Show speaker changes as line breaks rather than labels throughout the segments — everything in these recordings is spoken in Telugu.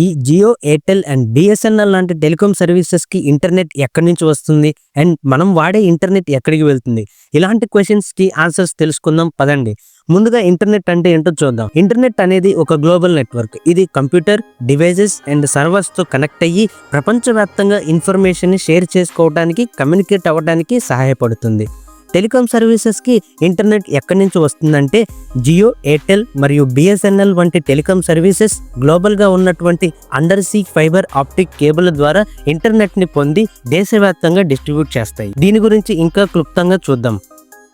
ఈ జియో, ఎయిర్టెల్ అండ్ బిఎస్ఎన్ఎల్ లాంటి టెలికాం సర్వీసెస్కి ఇంటర్నెట్ ఎక్కడి నుంచి వస్తుంది అండ్ మనం వాడే ఇంటర్నెట్ ఎక్కడికి వెళ్తుంది? ఇలాంటి క్వశ్చన్స్కి ఆన్సర్స్ తెలుసుకుందాం పదండి. ముందుగా ఇంటర్నెట్ అంటే ఏంటో చూద్దాం. ఇంటర్నెట్ అనేది ఒక గ్లోబల్ నెట్వర్క్. ఇది కంప్యూటర్, డివైజెస్ అండ్ సర్వర్స్తో కనెక్ట్ అయ్యి ప్రపంచవ్యాప్తంగా ఇన్ఫర్మేషన్ని షేర్ చేసుకోవడానికి, కమ్యూనికేట్ అవ్వడానికి సహాయపడుతుంది. టెలికాం సర్వీసెస్కి ఇంటర్నెట్ ఎక్కడి నుంచి వస్తుందంటే జియో, ఎయిర్టెల్ మరియు బిఎస్ఎన్ఎల్ వంటి టెలికాం సర్వీసెస్ గ్లోబల్గా ఉన్నటువంటి under see fibre optic cable ద్వారా ఇంటర్నెట్ని పొంది దేశవ్యాప్తంగా డిస్ట్రిబ్యూట్ చేస్తాయి. దీని గురించి ఇంకా క్లుప్తంగా చూద్దాం.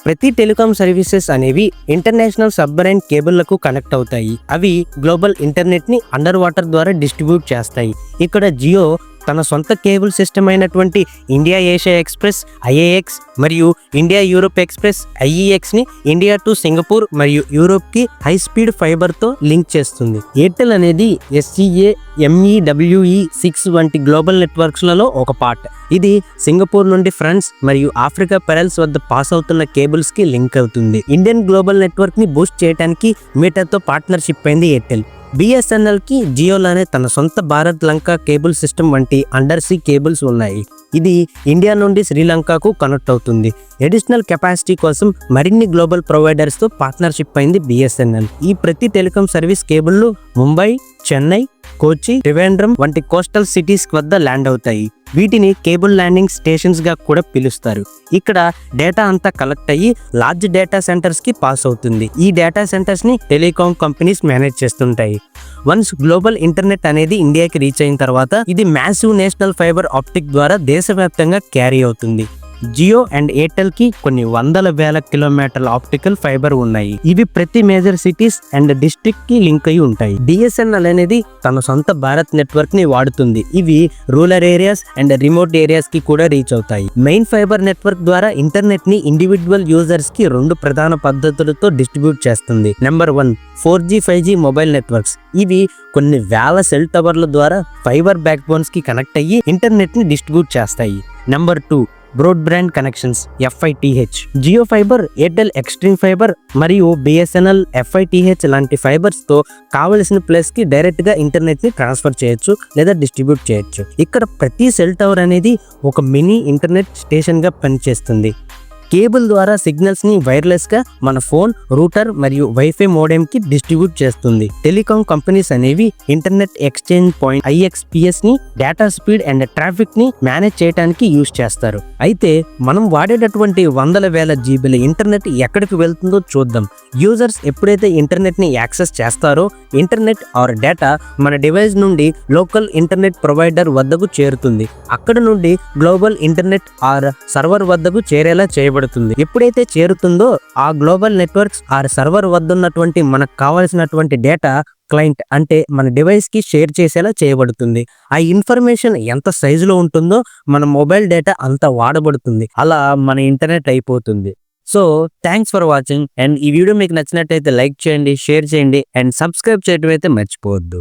ప్రతి టెలికాం సర్వీసెస్ అనేవి ఇంటర్నేషనల్ సబ్మరైన్ కేబుల్లకు కనెక్ట్ అవుతాయి. అవి గ్లోబల్ ఇంటర్నెట్ని అండర్ వాటర్ ద్వారా డిస్ట్రిబ్యూట్ చేస్తాయి. ఇక్కడ జియో తన సొంత కేబుల్ సిస్టమ్ అయినటువంటి ఇండియా ఏషియా ఎక్స్ప్రెస్ ఐఏఎక్స్ మరియు ఇండియా యూరోప్ ఎక్స్ప్రెస్ ఐఈఎక్స్ని ఇండియా టు సింగపూర్ మరియు యూరోప్కి హై స్పీడ్ ఫైబర్తో లింక్ చేస్తుంది. ఎయిర్టెల్ అనేది SCA MEWE6 వంటి గ్లోబల్ నెట్వర్క్స్లలో ఒక పార్ట్. ఇది సింగపూర్ నుండి ఫ్రాన్స్ మరియు ఆఫ్రికా పెరల్స్ వద్ద పాస్ అవుతున్న కేబుల్స్కి లింక్ అవుతుంది. ఇండియన్ గ్లోబల్ నెట్వర్క్ని బూస్ట్ చేయడానికి మీటర్తో పార్ట్నర్షిప్ అయింది ఎయిర్టెల్. బిఎస్ఎన్ఎల్కి జియోలోనే తన సొంత భారత్ లంక కేబుల్ సిస్టమ్ వంటి అండర్ సీ కేబుల్స్ ఉన్నాయి. ఇది ఇండియా నుండి శ్రీలంకకు కనెక్ట్ అవుతుంది. అడిషనల్ కెపాసిటీ కోసం మరిన్ని గ్లోబల్ ప్రొవైడర్స్తో పార్ట్నర్షిప్ అయింది బిఎస్ఎన్ఎల్. ఈ ప్రతి టెలికాం సర్వీస్ కేబుల్లు ముంబై, చెన్నై, కోచి, త్రివేంద్రం వంటి కోస్టల్ సిటీస్ వద్ద ల్యాండ్ అవుతాయి. వీటిని కేబుల్ ల్యాండింగ్ స్టేషన్స్ గా కూడా పిలుస్తారు. ఇక్కడ డేటా అంతా కలెక్ట్ అయ్యి లార్జ్ డేటా సెంటర్స్ కి పాస్ అవుతుంది. ఈ డేటా సెంటర్స్ ని టెలికాం కంపెనీస్ మేనేజ్ చేస్తుంటాయి. వన్స్ గ్లోబల్ ఇంటర్నెట్ అనేది ఇండియాకి రీచ్ అయిన తర్వాత ఇది మ్యాసివ్ నేషనల్ ఫైబర్ ఆప్టిక్ ద్వారా దేశవ్యాప్తంగా క్యారీ అవుతుంది. జియో అండ్ ఎయిర్టెల్ కి కొన్ని వందల వేల కిలోమీటర్ల ఆప్టికల్ ఫైబర్ ఉన్నాయి. ఇవి ప్రతి మేజర్ సిటీస్ అండ్ డిస్ట్రిక్ట్ కి లింక్ అయి ఉంటాయి. బిఎస్ఎన్ఎల్ అనేది తన సొంత భారత్ నెట్వర్క్ ని వాడుతుంది. ఇవి rural areas and remote areas కి కూడా రీచ్ అవుతాయి. మెయిన్ ఫైబర్ నెట్వర్క్ ద్వారా ఇంటర్నెట్ ని ఇండివిజువల్ యూజర్స్ కి రెండు ప్రధాన పద్ధతులతో డిస్ట్రిబ్యూట్ చేస్తుంది. Number 1 4G 5G mobile networks. ఇవి కొన్ని వేల సెల్ టవర్ల ద్వారా ఫైబర్ బ్యాక్ బోన్స్ కి కనెక్ట్ అయ్యి ఇంటర్నెట్ ని డిస్ట్రిబ్యూట్ చేస్తాయి. Number 2 broadband connections FITH. Jio fibre, Airtel extreme fibre మరియు బిఎస్ఎన్ఎల్ FITH లాంటి ఫైబర్స్తో కావలసిన ప్లేస్కి డైరెక్ట్గా ఇంటర్నెట్ని ట్రాన్స్ఫర్ చేయొచ్చు లేదా డిస్ట్రిబ్యూట్ చేయొచ్చు. ఇక్కడ ప్రతి సెల్ టవర్ అనేది ఒక మినీ ఇంటర్నెట్ స్టేషన్గా పనిచేస్తుంది. కేబుల్ ద్వారా సిగ్నల్స్ని వైర్లెస్గా మన ఫోన్, రూటర్ మరియు వైఫై మోడెంకి డిస్ట్రిబ్యూట్ చేస్తుంది. టెలికాం కంపెనీస్ అనేవి ఇంటర్నెట్ ఎక్స్చేంజ్ పాయింట్ IXPSని డేటా స్పీడ్ అండ్ ట్రాఫిక్ని మేనేజ్ చేయడానికి యూజ్ చేస్తారు. అయితే మనం వాడేటటువంటి వందల వేల జీబీల ఇంటర్నెట్ ఎక్కడికి వెళ్తుందో చూద్దాం. యూజర్స్ ఎప్పుడైతే ఇంటర్నెట్ని యాక్సెస్ చేస్తారో ఇంటర్నెట్ ఆర్ డేటా మన డివైస్ నుండి లోకల్ ఇంటర్నెట్ ప్రొవైడర్ వద్దకు చేరుతుంది. అక్కడ నుండి గ్లోబల్ ఇంటర్నెట్ ఆర్ సర్వర్ వద్దకు చేరేలా చేయబడుతుంది. ఎప్పుడైతే చేరుతుందో ఆ గ్లోబల్ నెట్వర్క్స్ ఆర్ సర్వర్ వద్ద ఉన్నటువంటి మనకు కావాల్సినటువంటి డేటా క్లయింట్ అంటే మన డివైస్ కి షేర్ చేసేలా చేయబడుతుంది. ఆ ఇన్ఫర్మేషన్ ఎంత సైజులో ఉంటుందో మన మొబైల్ డేటా అంత వాడబడుతుంది. అలా మన ఇంటర్నెట్ అయిపోతుంది. So thanks for watching. And ఈ వీడియో మీకు నచ్చినట్టయితే లైక్ చేయండి, షేర్ చేయండి అండ్ సబ్స్క్రైబ్ చేయడం అయితే మర్చిపోవద్దు.